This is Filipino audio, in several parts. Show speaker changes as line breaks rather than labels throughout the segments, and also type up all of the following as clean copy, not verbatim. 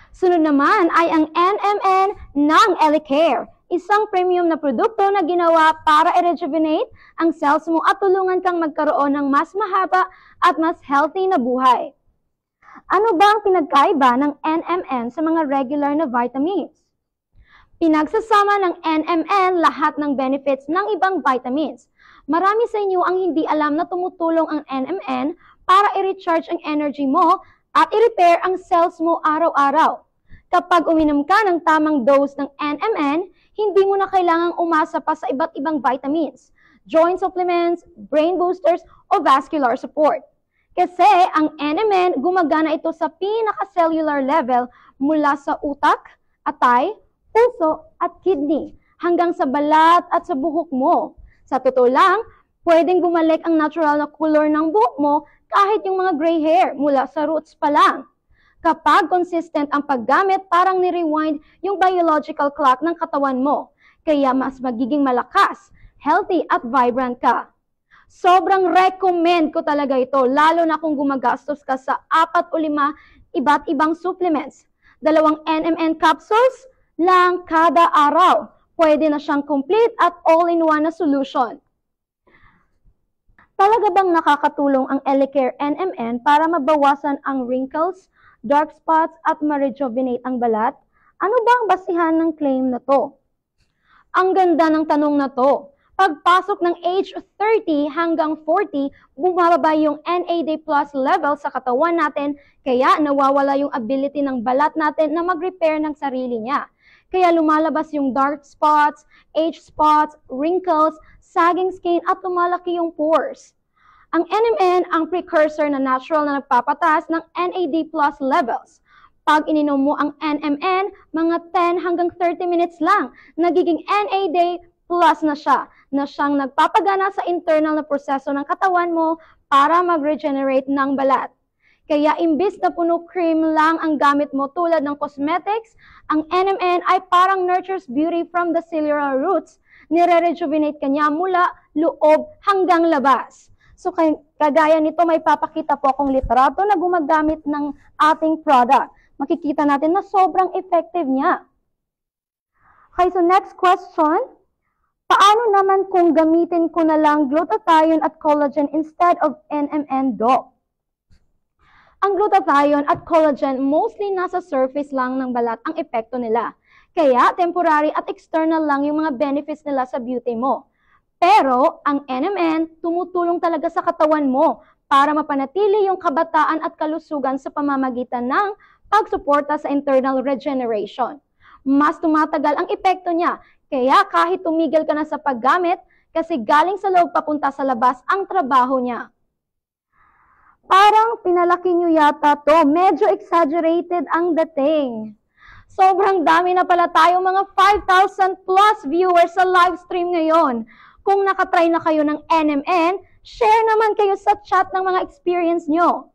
Sunod naman ay ang NMN ng Elecare, isang premium na produkto na ginawa para i-rejuvenate ang cells mo at tulungan kang magkaroon ng mas mahaba at mas healthy na buhay. Ano ba ang pinagkaiba ng NMN sa mga regular na vitamins? Pinagsasama ng NMN lahat ng benefits ng ibang vitamins. Marami sa inyo ang hindi alam na tumutulong ang NMN para i-recharge ang energy mo at i-repair ang cells mo araw-araw. Kapag uminom ka ng tamang dose ng NMN, hindi mo na kailangang umasa pa sa iba't ibang vitamins, joint supplements, brain boosters, o vascular support. Kasi ang NMN, gumagana ito sa pinaka-cellular level mula sa utak, atay, puso, at kidney, hanggang sa balat at sa buhok mo. Sa totoo lang, pwedeng bumalik ang natural na color ng buhok mo kahit yung mga gray hair mula sa roots pa lang. Kapag consistent ang paggamit, parang ni-rewind yung biological clock ng katawan mo. Kaya mas magiging malakas, healthy at vibrant ka. Sobrang recommend ko talaga ito, lalo na kung gumagastos ka sa 4 o 5 iba't ibang supplements. 2 NMN capsules lang kada araw. Pwede na siyang complete at all-in-one na solution. Talaga bang nakakatulong ang Elecare NMN para mabawasan ang wrinkles, dark spots at ma-rejuvenate ang balat? Ano ba ang basihan ng claim na to? Ang ganda ng tanong na to. Pagpasok ng age 30 hanggang 40, bumababa yung NAD+ level sa katawan natin, kaya nawawala yung ability ng balat natin na mag-repair ng sarili niya. Kaya lumalabas yung dark spots, age spots, wrinkles, sagging skin at lumalaki yung pores. Ang NMN ang precursor na natural na nagpapatas ng NAD+ levels. Pag ininom mo ang NMN, mga 10 hanggang 30 minutes lang, nagiging NAD+ na siya, na siyang nagpapagana sa internal na proseso ng katawan mo para mag-regenerate ng balat. Kaya imbis na puno cream lang ang gamit mo tulad ng cosmetics, ang NMN ay parang nurtures beauty from the cellular roots, nire-rejuvenate kanya mula loob hanggang labas. So kagaya nito, may papakita po akong litrato na gumagamit ng ating product. Makikita natin na sobrang effective niya. Okay, so next question. Paano naman kung gamitin ko na lang glutathione at collagen instead of NMN, Doc? Ang glutathione at collagen mostly nasa surface lang ng balat ang epekto nila. Kaya temporary at external lang yung mga benefits nila sa beauty mo. Pero ang NMN tumutulong talaga sa katawan mo para mapanatili yung kabataan at kalusugan sa pamamagitan ng pagsuporta sa internal regeneration. Mas tumatagal ang epekto niya, kaya kahit tumigil ka na sa paggamit, kasi galing sa loob papunta sa labas ang trabaho niya. Parang pinalaki nyo yata to, medyo exaggerated ang dating. Sobrang dami na pala tayo, mga 5,000 plus viewers sa live stream ngayon. Kung nakatry na kayo ng NMN, share naman kayo sa chat ng mga experience nyo.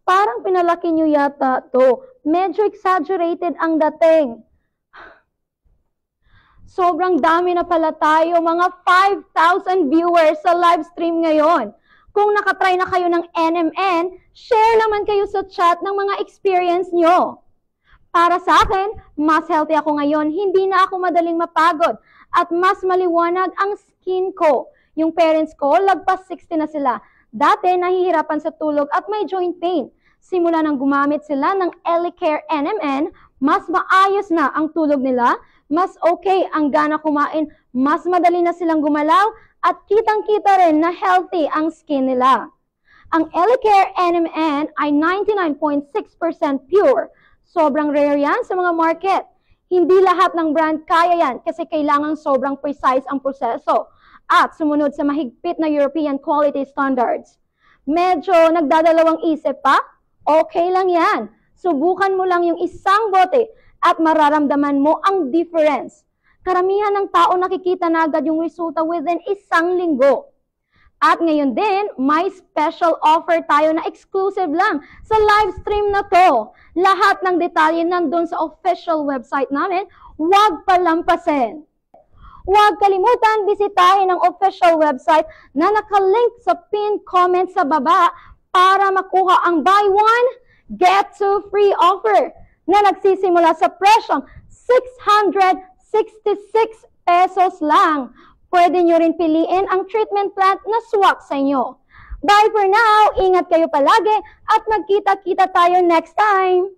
Parang pinalaki nyo yata to. Medyo exaggerated ang dating. Sobrang dami na pala tayo, mga 5,000 viewers sa live stream ngayon. Kung nakatry na kayo ng NMN, share naman kayo sa chat ng mga experience nyo. Para sa akin, mas healthy ako ngayon, hindi na ako madaling mapagod at mas maliwanag ang skin ko. Yung parents ko, lagpas 60 na sila. Dati, nahihirapan sa tulog at may joint pain. Simula nang gumamit sila ng Elecare NMN, mas maayos na ang tulog nila, mas okay ang gana kumain, mas madali na silang gumalaw, at kitang-kita rin na healthy ang skin nila. Ang Elecare NMN ay 99.6% pure. Sobrang rare yan sa mga market. Hindi lahat ng brand kaya yan kasi kailangan sobrang precise ang proseso at sumunod sa mahigpit na European quality standards. Medyo nagdadalawang isip pa? Okay lang yan. Subukan mo lang yung isang bote at mararamdaman mo ang difference. Karamihan ng tao nakikita na agad yung resulta within 1 linggo. At ngayon din, may special offer tayo na exclusive lang sa live stream na to. Lahat ng detalye nandun sa official website namin, huwag palampasin. Huwag kalimutan bisitahin ang official website na nakalink sa pinned comment sa baba para makuha ang buy one, get two free offer. na nagsisimula sa presyong 666 pesos lang. Pwede nyo rin piliin ang treatment plan na swak sa inyo. Bye for now! Ingat kayo palagi at magkita-kita tayo next time!